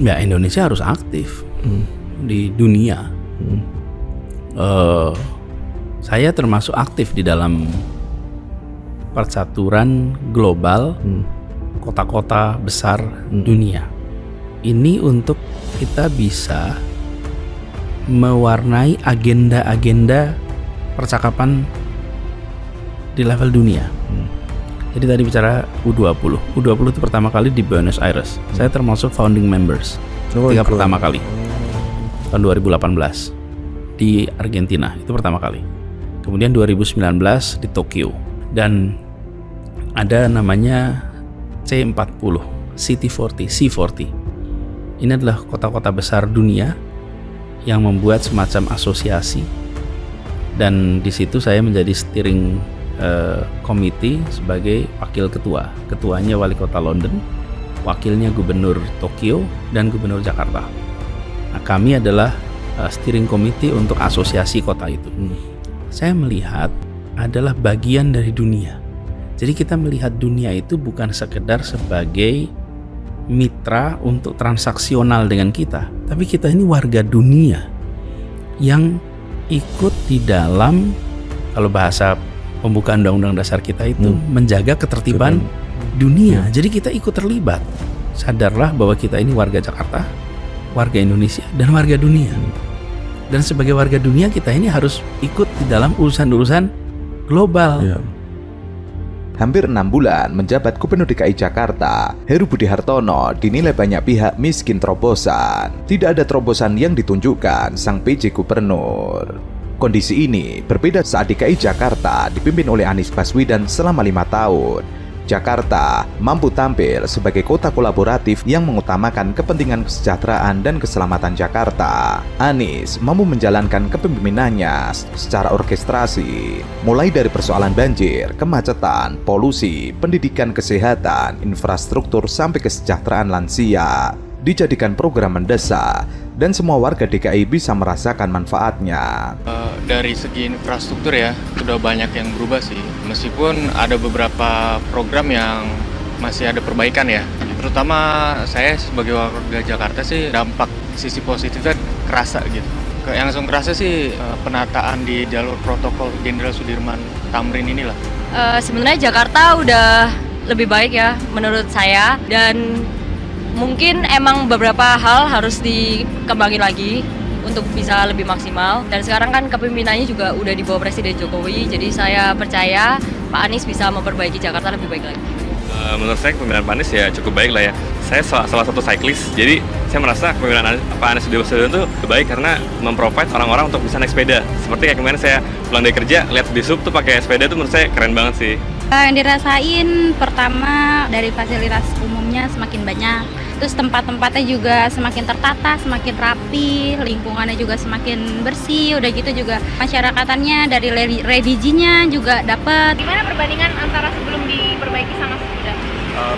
Ya, Indonesia harus aktif di dunia. Saya termasuk aktif di dalam percaturan global kota-kota besar dunia. Ini untuk kita bisa mewarnai agenda-agenda percakapan di level dunia. Jadi tadi bicara U20. U20 itu pertama kali di Buenos Aires. Saya termasuk founding members. Ketika pertama kali tahun 2018 di Argentina, itu pertama kali. Kemudian 2019 di Tokyo. Dan ada namanya C40, City40, C40. Ini adalah kota-kota besar dunia yang membuat semacam asosiasi. Dan di situ saya menjadi steering committee sebagai wakil ketua. Ketuanya wali kota London, wakilnya gubernur Tokyo, dan gubernur Jakarta. Nah, kami adalah steering committee untuk asosiasi kota itu. Saya melihat adalah bagian dari dunia. Jadi kita melihat dunia itu bukan sekedar sebagai mitra untuk transaksional dengan kita, tapi kita ini warga dunia yang ikut di dalam, kalau bahasa pembukaan Undang-Undang Dasar kita itu menjaga ketertiban dunia. Jadi kita ikut terlibat. Sadarlah bahwa kita ini warga Jakarta, warga Indonesia, dan warga dunia. Dan sebagai warga dunia kita ini harus ikut di dalam urusan-urusan global. Hampir 6 bulan menjabat Gubernur DKI Jakarta, Heru Budi Hartono dinilai banyak pihak miskin terobosan. Tidak ada terobosan yang ditunjukkan sang PJ Gubernur. Kondisi ini berbeda saat DKI Jakarta dipimpin oleh Anies Baswedan selama 5 tahun. Jakarta mampu tampil sebagai kota kolaboratif yang mengutamakan kepentingan kesejahteraan dan keselamatan Jakarta. Anies mampu menjalankan kepemimpinannya secara orkestrasi, mulai dari persoalan banjir, kemacetan, polusi, pendidikan, kesehatan, infrastruktur, sampai kesejahteraan lansia. Dijadikan program mendesak dan semua warga DKI bisa merasakan manfaatnya. Dari segi infrastruktur ya, sudah banyak yang berubah sih. Meskipun ada beberapa program yang masih ada perbaikan ya. Terutama saya sebagai warga Jakarta sih dampak sisi positifnya kerasa gitu. Yang langsung kerasa sih penataan di jalur protokol Jenderal Sudirman Tamrin inilah. Sebenarnya Jakarta udah lebih baik ya menurut saya, dan mungkin emang beberapa hal harus dikembangin lagi untuk bisa lebih maksimal. Dan sekarang kan kepemimpinannya juga udah di bawah Presiden Jokowi, jadi saya percaya Pak Anies bisa memperbaiki Jakarta lebih baik lagi. Menurut saya kepemimpinan Pak Anies ya cukup baik lah ya. Saya salah satu cyclist, jadi saya merasa kepemimpinan Pak Anies itu baik karena memprovide orang-orang untuk bisa naik sepeda. Seperti kayak kemarin saya pulang dari kerja, lihat di sub tuh pakai sepeda tuh menurut saya keren banget sih. Yang dirasain pertama dari fasilitas umumnya semakin banyak. Terus tempat-tempatnya juga semakin tertata, semakin rapi, lingkungannya juga semakin bersih. Udah gitu juga masyarakatannya dari religi-nya juga dapat. Gimana perbandingan antara sebelum diperbaiki sama sesudah?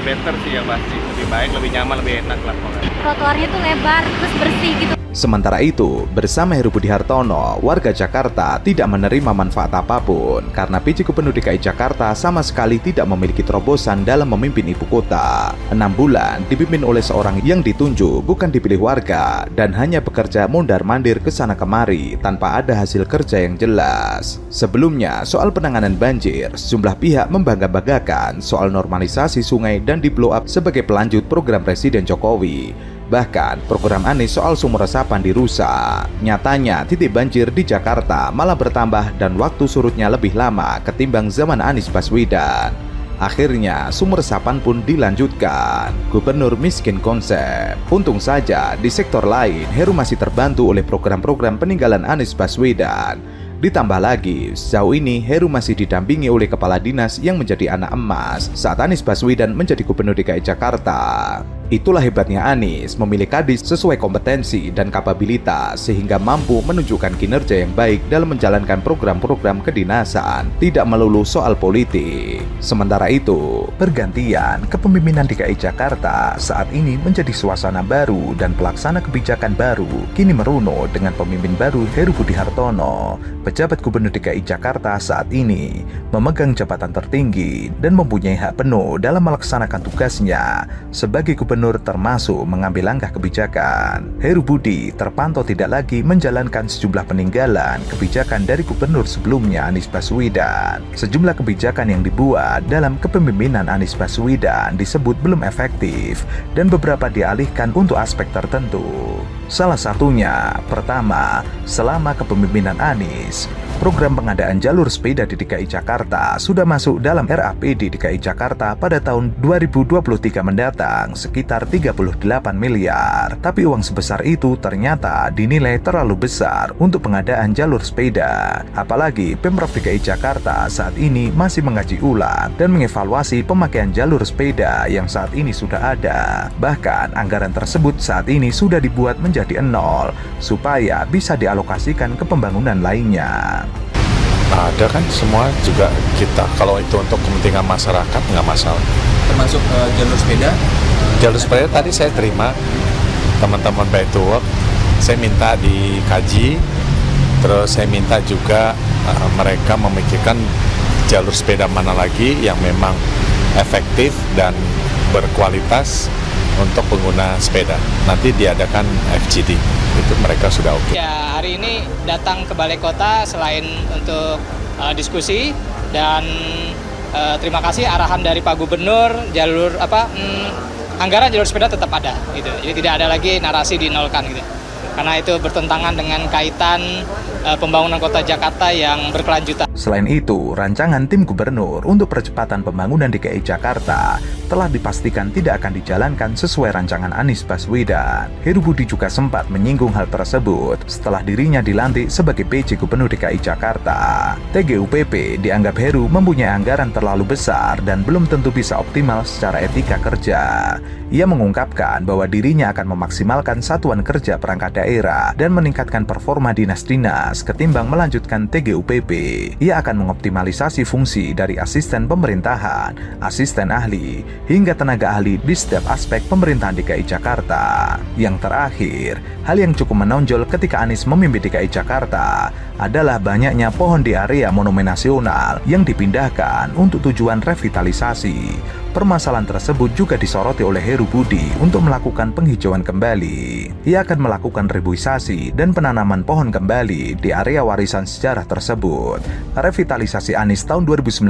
Better sih yang pasti, lebih baik, lebih nyaman, lebih enak lah pokoknya. Trotoarnya tuh lebar, terus bersih gitu. Sementara itu, bersama Heru Budi Hartono, warga Jakarta tidak menerima manfaat apapun karena PJ Gubernur DKI Jakarta sama sekali tidak memiliki terobosan dalam memimpin ibu kota. 6 bulan dipimpin oleh seorang yang ditunjuk bukan dipilih warga dan hanya bekerja mondar-mandir ke sana kemari tanpa ada hasil kerja yang jelas. Sebelumnya, soal penanganan banjir, sejumlah pihak membangga-banggakan soal normalisasi sungai dan di-blow up sebagai pelanjut program Presiden Jokowi. Bahkan program Anies soal sumur resapan dirusak. Nyatanya titik banjir di Jakarta malah bertambah dan waktu surutnya lebih lama ketimbang zaman Anies Baswedan. Akhirnya sumur resapan pun dilanjutkan. Gubernur miskin konsep. Untung saja di sektor lain Heru masih terbantu oleh program-program peninggalan Anies Baswedan. Ditambah lagi, sejauh ini Heru masih didampingi oleh kepala dinas yang menjadi anak emas saat Anies Baswedan menjadi Gubernur DKI Jakarta. Itulah hebatnya Anies, memilih kadis sesuai kompetensi dan kapabilitas sehingga mampu menunjukkan kinerja yang baik dalam menjalankan program-program kedinasan, tidak melulu soal politik. Sementara itu, pergantian kepemimpinan DKI Jakarta saat ini menjadi suasana baru dan pelaksana kebijakan baru kini meruno dengan pemimpin baru Heru Budi Hartono. Pejabat Gubernur DKI Jakarta saat ini memegang jabatan tertinggi dan mempunyai hak penuh dalam melaksanakan tugasnya sebagai Gubernur gubernur termasuk mengambil langkah kebijakan. Heru Budi terpantau tidak lagi menjalankan sejumlah peninggalan kebijakan dari gubernur sebelumnya Anies Baswedan. Sejumlah kebijakan yang dibuat dalam kepemimpinan Anies Baswedan disebut belum efektif dan beberapa dialihkan untuk aspek tertentu. Salah satunya, pertama, selama kepemimpinan Anies, program pengadaan jalur sepeda di DKI Jakarta sudah masuk dalam RAPD DKI Jakarta pada tahun 2023 mendatang sekitar 38 miliar. Tapi uang sebesar itu ternyata dinilai terlalu besar untuk pengadaan jalur sepeda. Apalagi Pemprov DKI Jakarta saat ini masih mengkaji ulang dan mengevaluasi pemakaian jalur sepeda yang saat ini sudah ada. Bahkan anggaran tersebut saat ini sudah dibuat menjadi nol supaya bisa dialokasikan ke pembangunan lainnya. Ada kan semua juga kita, kalau itu untuk kepentingan masyarakat nggak masalah. Termasuk jalur sepeda? Jalur sepeda tadi saya terima teman-teman Bike to Work, saya minta dikaji, terus saya minta juga mereka memikirkan jalur sepeda mana lagi yang memang efektif dan berkualitas untuk pengguna sepeda. Nanti diadakan FGD, itu mereka sudah oke. Ya, hari ini datang ke Balai Kota selain untuk diskusi dan terima kasih arahan dari Pak Gubernur, anggaran jalur sepeda tetap ada gitu. Jadi tidak ada lagi narasi dinolkan gitu. Karena itu bertentangan dengan kaitan pembangunan kota Jakarta yang berkelanjutan. Selain itu, rancangan tim gubernur untuk percepatan pembangunan DKI Jakarta telah dipastikan tidak akan dijalankan sesuai rancangan Anies Baswedan. Heru Budi juga sempat menyinggung hal tersebut setelah dirinya dilantik sebagai PJ Gubernur DKI Jakarta. TGUPP dianggap Heru mempunyai anggaran terlalu besar dan belum tentu bisa optimal secara etika kerja. Ia mengungkapkan bahwa dirinya akan memaksimalkan satuan kerja perangkat daerah dan meningkatkan performa dinas-dinas ketimbang melanjutkan TGUPP. Ia akan mengoptimalisasi fungsi dari asisten pemerintahan, asisten ahli, hingga tenaga ahli di setiap aspek pemerintahan DKI Jakarta. Yang terakhir, hal yang cukup menonjol ketika Anies memimpin DKI Jakarta adalah banyaknya pohon di area monumen nasional yang dipindahkan untuk tujuan revitalisasi. Permasalahan tersebut juga disoroti oleh Heru Budi untuk melakukan penghijauan kembali. Ia akan melakukan reboisasi dan penanaman pohon kembali di area warisan sejarah tersebut. Revitalisasi Anies tahun 2019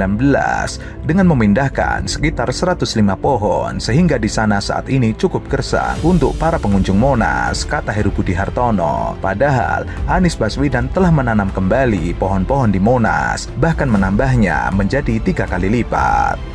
dengan memindahkan sekitar 105 pohon sehingga di sana saat ini cukup gersang untuk para pengunjung Monas, kata Heru Budi Hartono. Padahal Anies Baswedan telah menanam kembali pohon-pohon di Monas, bahkan menambahnya menjadi 3 kali lipat.